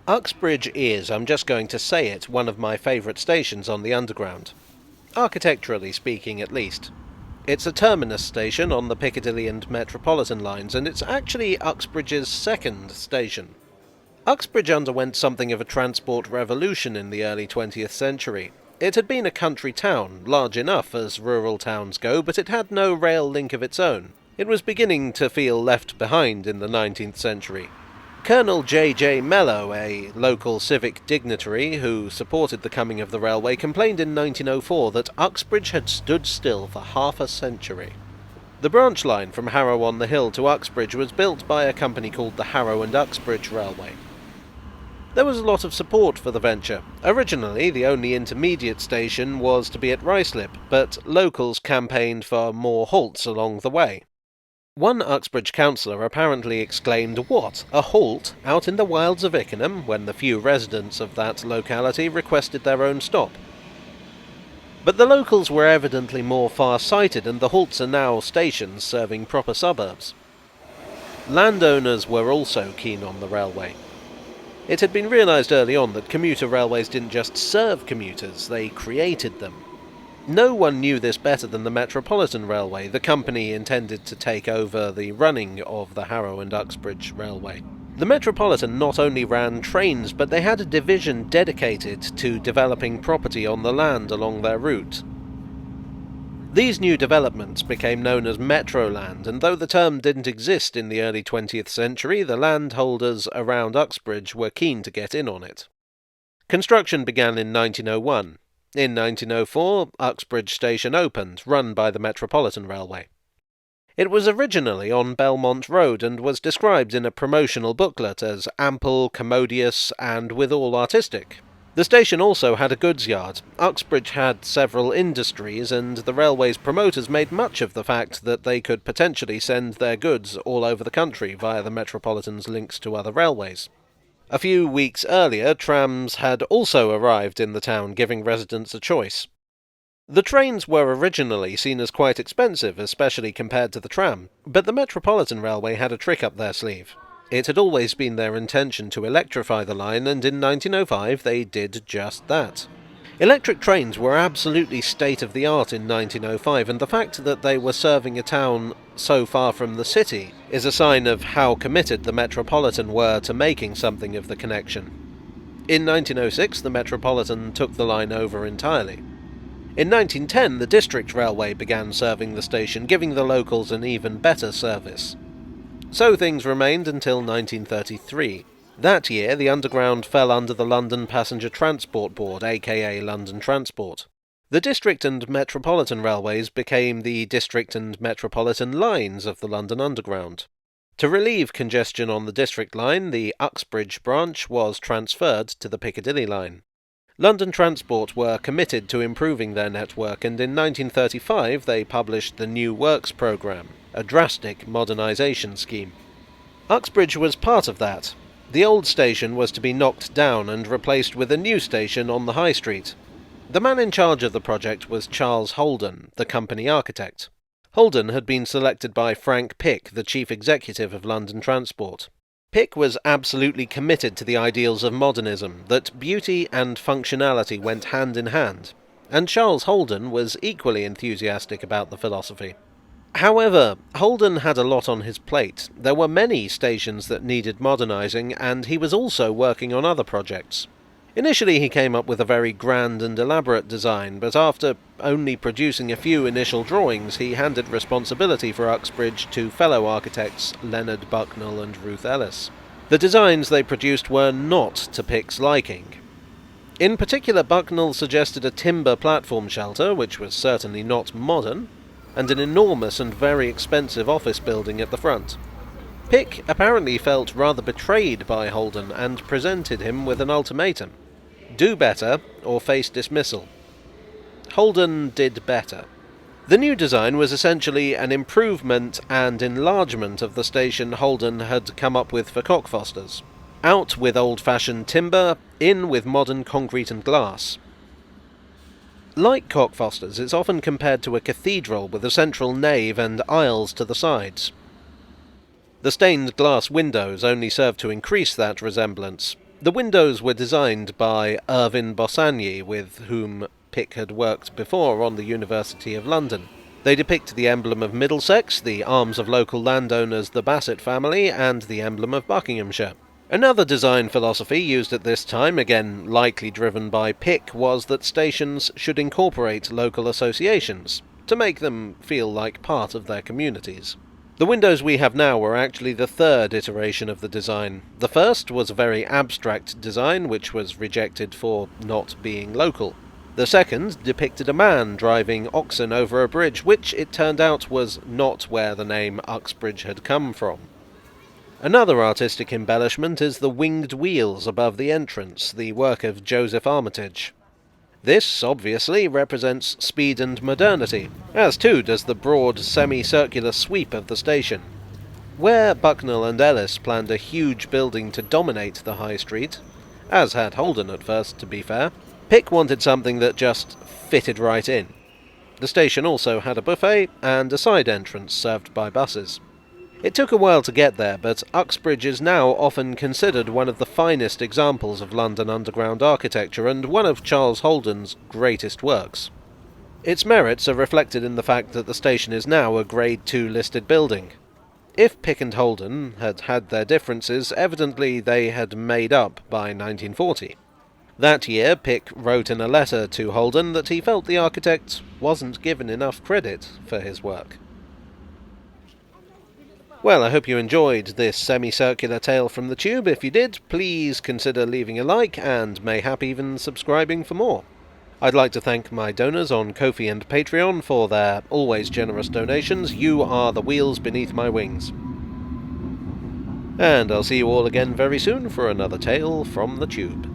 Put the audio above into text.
Uxbridge is, I'm just going to say it, one of my favourite stations on the Underground. Architecturally speaking, at least. It's a terminus station on the Piccadilly and Metropolitan lines, and it's actually Uxbridge's second station. Uxbridge underwent something of a transport revolution in the early 20th century. It had been a country town, large enough as rural towns go, but it had no rail link of its own. It was beginning to feel left behind in the 19th century. Colonel J. Mello, a local civic dignitary who supported the coming of the railway, complained in 1904 that Uxbridge had stood still for half a century. The branch line from Harrow-on-the-Hill to Uxbridge was built by a company called the Harrow and Uxbridge Railway. There was a lot of support for the venture. Originally, the only intermediate station was to be at Ruislip, but locals campaigned for more halts along the way. One Uxbridge councillor apparently exclaimed, "What, a halt out in the wilds of Ickenham," when the few residents of that locality requested their own stop. But the locals were evidently more far-sighted, and the halts are now stations serving proper suburbs. Landowners were also keen on the railway. It had been realised early on that commuter railways didn't just serve commuters, they created them. No one knew this better than the Metropolitan Railway, the company intended to take over the running of the Harrow and Uxbridge Railway. The Metropolitan not only ran trains, but they had a division dedicated to developing property on the land along their route. These new developments became known as Metroland, and though the term didn't exist in the early 20th century, the landholders around Uxbridge were keen to get in on it. Construction began in 1901. In 1904, Uxbridge Station opened, run by the Metropolitan Railway. It was originally on Belmont Road and was described in a promotional booklet as ample, commodious, and withal artistic. The station also had a goods yard. Uxbridge had several industries, and the railway's promoters made much of the fact that they could potentially send their goods all over the country via the Metropolitan's links to other railways. A few weeks earlier, trams had also arrived in the town, giving residents a choice. The trains were originally seen as quite expensive, especially compared to the tram, but the Metropolitan Railway had a trick up their sleeve. It had always been their intention to electrify the line, and in 1905 they did just that. Electric trains were absolutely state-of-the-art in 1905, and the fact that they were serving a town so far from the city is a sign of how committed the Metropolitan were to making something of the connection. In 1906, the Metropolitan took the line over entirely. In 1910, the District Railway began serving the station, giving the locals an even better service. So things remained until 1933. That year, the Underground fell under the London Passenger Transport Board, aka London Transport. The District and Metropolitan Railways became the District and Metropolitan lines of the London Underground. To relieve congestion on the District line, the Uxbridge branch was transferred to the Piccadilly line. London Transport were committed to improving their network, and in 1935 they published the New Works Programme, a drastic modernisation scheme. Uxbridge was part of that. The old station was to be knocked down and replaced with a new station on the High Street. The man in charge of the project was Charles Holden, the company architect. Holden had been selected by Frank Pick, the chief executive of London Transport. Pick was absolutely committed to the ideals of modernism, that beauty and functionality went hand in hand, and Charles Holden was equally enthusiastic about the philosophy. However, Holden had a lot on his plate. There were many stations that needed modernising, and he was also working on other projects. Initially he came up with a very grand and elaborate design, but after only producing a few initial drawings, he handed responsibility for Uxbridge to fellow architects Leonard Bucknell and Ruth Ellis. The designs they produced were not to Pick's liking. In particular, Bucknell suggested a timber platform shelter, which was certainly not modern, and an enormous and very expensive office building at the front. Pick apparently felt rather betrayed by Holden and presented him with an ultimatum: do better or face dismissal. Holden did better. The new design was essentially an improvement and enlargement of the station Holden had come up with for Cockfosters. Out with old-fashioned timber, in with modern concrete and glass. Like Cockfosters, it's often compared to a cathedral with a central nave and aisles to the sides. The stained glass windows only serve to increase that resemblance. The windows were designed by Irvin Bossagni, with whom Pick had worked before on the University of London. They depict the emblem of Middlesex, the arms of local landowners the Bassett family, and the emblem of Buckinghamshire. Another design philosophy used at this time, again likely driven by Pick, was that stations should incorporate local associations, to make them feel like part of their communities. The windows we have now were actually the third iteration of the design. The first was a very abstract design, which was rejected for not being local. The second depicted a man driving oxen over a bridge, which it turned out was not where the name Uxbridge had come from. Another artistic embellishment is the winged wheels above the entrance, the work of Joseph Armitage. This, obviously, represents speed and modernity, as too does the broad, semi-circular sweep of the station. Where Bucknell and Ellis planned a huge building to dominate the high street, as had Holden at first, to be fair, Pick wanted something that just fitted right in. The station also had a buffet and a side entrance served by buses. It took a while to get there, but Uxbridge is now often considered one of the finest examples of London Underground architecture and one of Charles Holden's greatest works. Its merits are reflected in the fact that the station is now a Grade II listed building. If Pick and Holden had had their differences, evidently they had made up by 1940. That year, Pick wrote in a letter to Holden that he felt the architect wasn't given enough credit for his work. Well, I hope you enjoyed this semicircular tale from the Tube. If you did, please consider leaving a like and mayhap even subscribing for more. I'd like to thank my donors on Ko-fi and Patreon for their always generous donations. You are the wheels beneath my wings. And I'll see you all again very soon for another tale from the Tube.